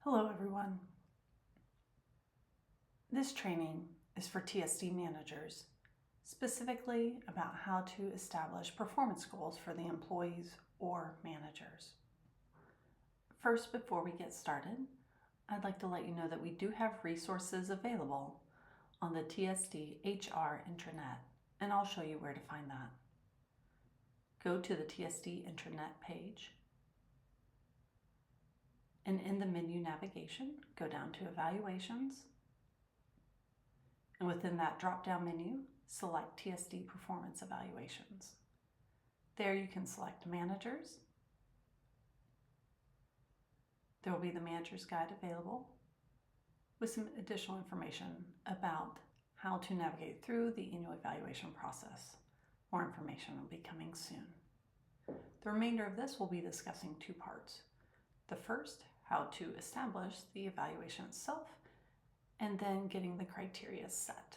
Hello everyone. This training is for TSD managers, specifically about how to establish performance goals for the employees or managers. First, before we get started, I'd like to let you know that we do have resources available on the TSD HR intranet, and I'll show you where to find that. Go to the TSD intranet page, and in the menu navigation, go down to Evaluations, and within that drop-down menu, select TSD Performance Evaluations. There you can select Managers. There will be the Manager's Guide available with some additional information about how to navigate through the annual evaluation process. More information will be coming soon. The remainder of this will be discussing two parts. The first, how to establish the evaluation itself, and then getting the criteria set.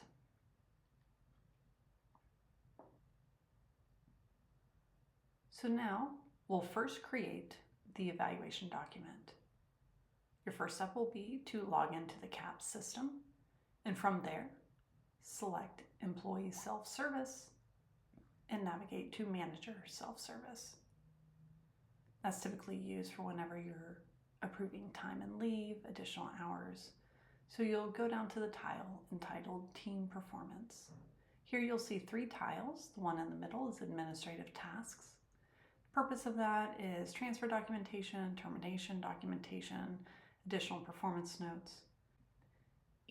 So now we'll first create the evaluation document. Your first step will be to log into the CAPPS system, and from there, select Employee Self-Service and navigate to Manager Self-Service. That's typically used for whenever you're approving time and leave, additional hours. So you'll go down to the tile entitled Team Performance. Here you'll see three tiles. The one in the middle is Administrative Tasks. The purpose of that is transfer documentation, termination documentation, additional performance notes.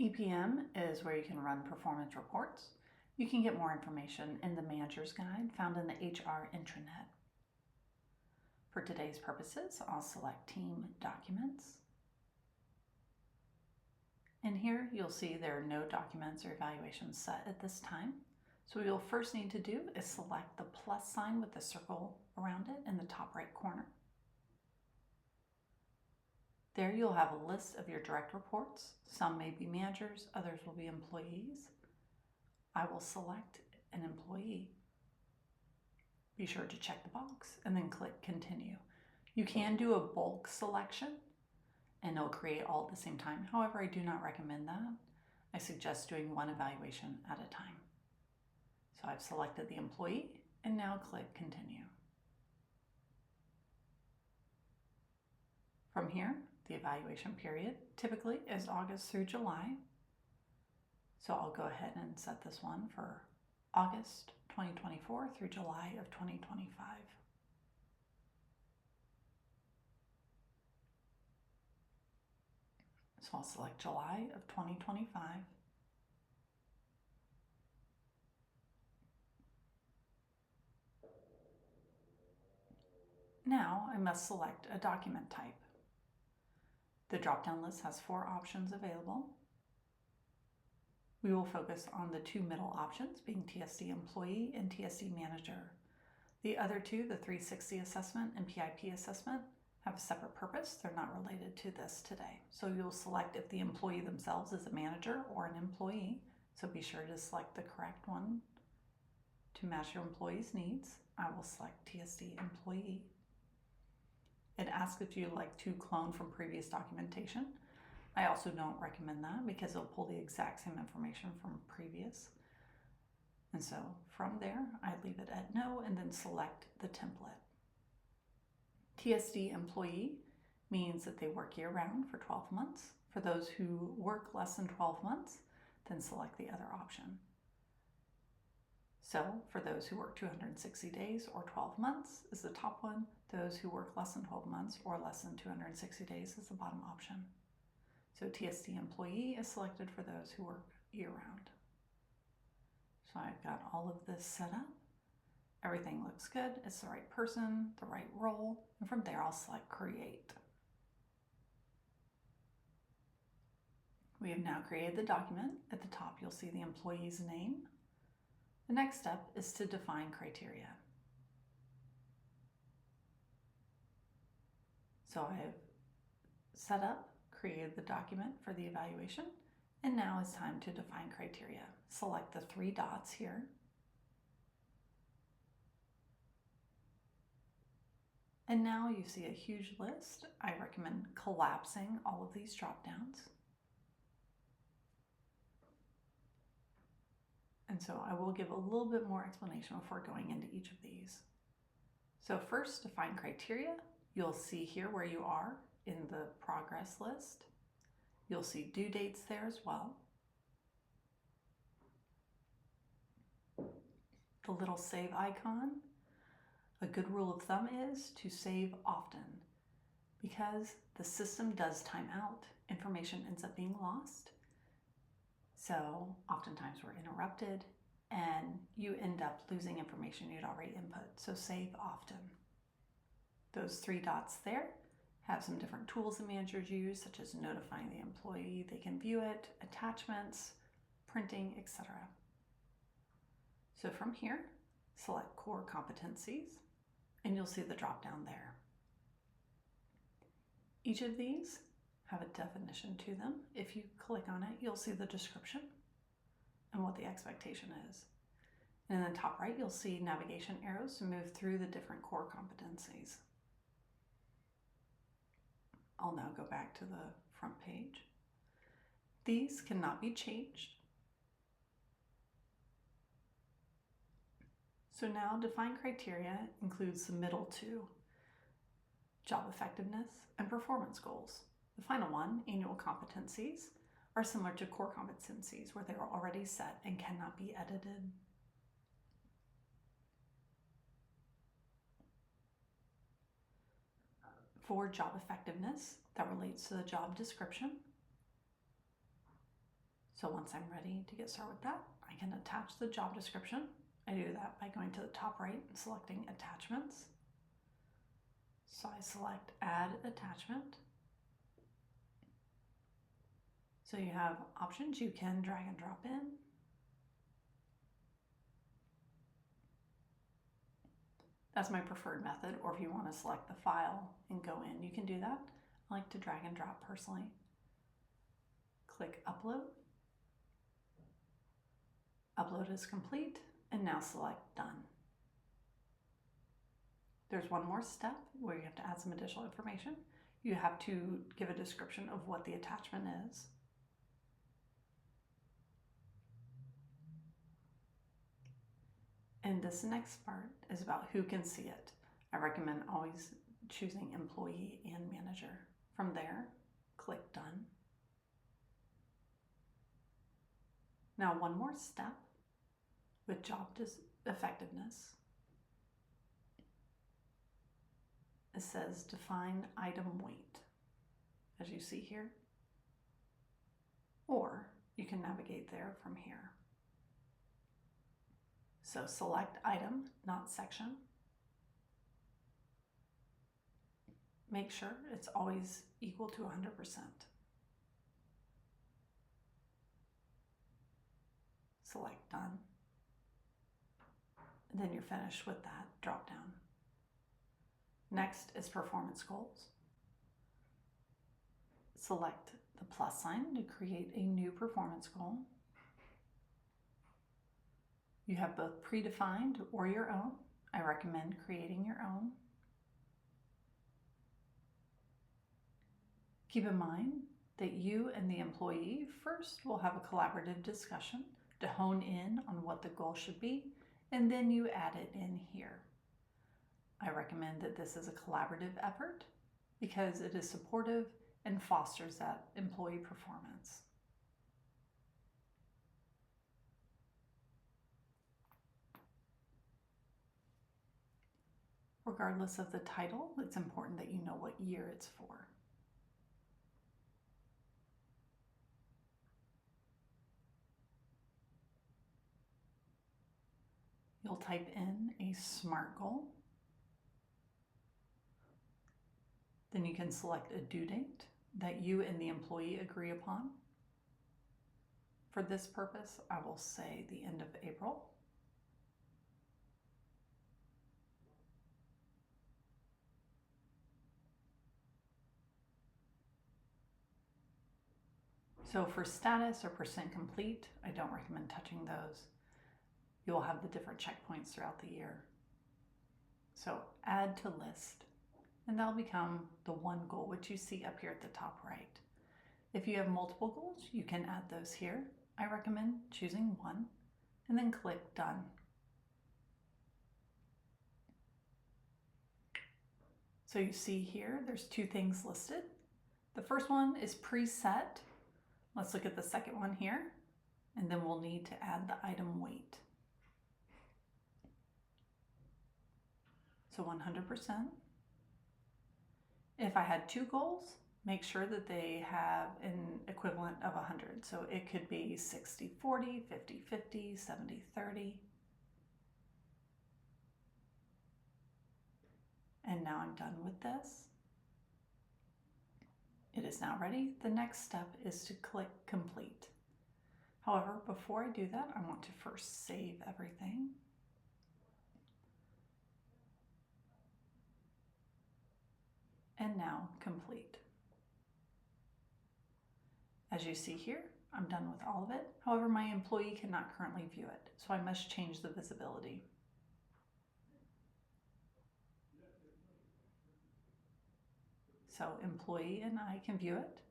EPM is where you can run performance reports. You can get more information in the Manager's Guide found in the HR intranet. For today's purposes, I'll select Team Documents. And here you'll see there are no documents or evaluations set at this time. So what you'll first need to do is select the plus sign with the circle around it in the top right corner. There you'll have a list of your direct reports. Some may be managers, others will be employees. I will select an employee. Be sure to check the box and then click Continue. You can do a bulk selection and it'll create all at the same time. However, I do not recommend that. I suggest doing one evaluation at a time. So I've selected the employee and now click Continue. From here, the evaluation period typically is August through July. So I'll go ahead and set this one for August 2024 through July of 2025. So I'll select July of 2025. Now I must select a document type. The drop-down list has 4 options available. We will focus on the 2 middle options, being TSD Employee and TSD Manager. The other 2, the 360 assessment and PIP assessment, have a separate purpose. They're not related to this today. So you'll select if the employee themselves is a manager or an employee. So be sure to select the correct one to match your employee's needs. I will select TSD Employee. It asks if you'd like to clone from previous documentation. I also don't recommend that because it'll pull the exact same information from previous. And so from there, I leave it at no and then select the template. TSD Employee means that they work year-round for 12 months. For those who work less than 12 months, then select the other option. So for those who work 260 days or 12 months is the top one. Those who work less than 12 months or less than 260 days is the bottom option. So TSD Employee is selected for those who work year-round. So I've got all of this set up. Everything looks good. It's the right person, the right role, and from there I'll select Create. We have now created the document. At the top you'll see the employee's name. The next step is to define criteria. So I have set up, created the document for the evaluation, and now it's time to define criteria. Select the 3 dots here And now you see a huge list. I recommend collapsing all of these drop downs. And so I will give a little bit more explanation before going into each of these. So first, define criteria. You'll see here where you are in the progress list. You'll see due dates there as well. The little save icon. A good rule of thumb is to save often, because the system does time out. Information ends up being lost. So oftentimes we're interrupted and you end up losing information you'd already input. So save often. Those 3 dots there have some different tools the managers use, such as notifying the employee they can view it, attachments, printing, etc. So from here, select core competencies, and you'll see the drop down there. Each of these have a definition to them. If you click on it, you'll see the description and what the expectation is. And in the top right, you'll see navigation arrows to move through the different core competencies. I'll now go back to the front page. These cannot be changed. So now define criteria includes the middle 2, job effectiveness and performance goals. The final one, annual competencies, are similar to core competencies where they are already set and cannot be edited. For job effectiveness, that relates to the job description. So once I'm ready to get started with that, I can attach the job description. I do that by going to the top right and selecting attachments. So I select add attachment. So you have options you can drag and drop in. That's my preferred method, or if you want to select the file and go in, you can do that. I like to drag and drop personally. Click upload. Upload is complete, and now select done. There's one more step where you have to add some additional information. You have to give a description of what the attachment is. And this next part is about who can see it. I recommend always choosing employee and manager. From there, click done. Now one more step with job effectiveness. It says define item weight, as you see here, or you can navigate there from here. So select item, not section. Make sure it's always equal to 100%. Select done. And then you're finished with that drop down. Next is performance goals. Select the plus sign to create a new performance goal. You have both predefined or your own. I recommend creating your own. Keep in mind that you and the employee first will have a collaborative discussion to hone in on what the goal should be, and then you add it in here. I recommend that this is a collaborative effort because it is supportive and fosters that employee performance. Regardless of the title, it's important that you know what year it's for. You'll type in a SMART goal. Then you can select a due date that you and the employee agree upon. For this purpose, I will say the end of April. So for status or percent complete, I don't recommend touching those. You'll have the different checkpoints throughout the year. So add to list. and that'll become the one goal, which you see up here at the top right. If you have multiple goals, you can add those here. I recommend choosing one and then click Done. So you see here, there's two things listed. The first one is preset. Let's look at the second one here, and then we'll need to add the item weight. So 100%. If I had two goals, make sure that they have an equivalent of 100. So it could be 60-40, 50-50, 70-30. And now I'm done with this. It is now ready. The next step is to click Complete. However, before I do that, I want to first save everything. And now Complete. As you see here, I'm done with all of it. However, my employee cannot currently view it, so I must change the visibility. So employee and I can view it.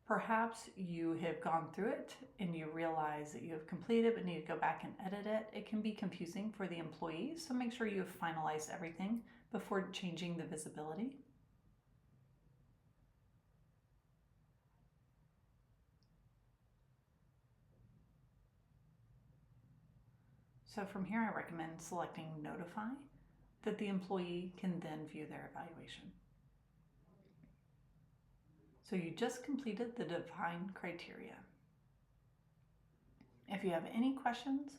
Perhaps you have gone through it and you realize that you have completed but need to go back and edit it. It can be confusing for the employee, so make sure you have finalized everything before changing the visibility. So from here, I recommend selecting Notify, that the employee can then view their evaluation. So you just completed the defined criteria. If you have any questions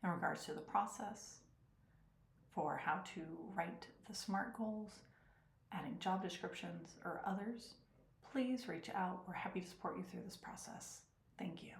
in regards to the process for how to write the SMART goals, adding job descriptions, or others, please reach out. We're happy to support you through this process. Thank you.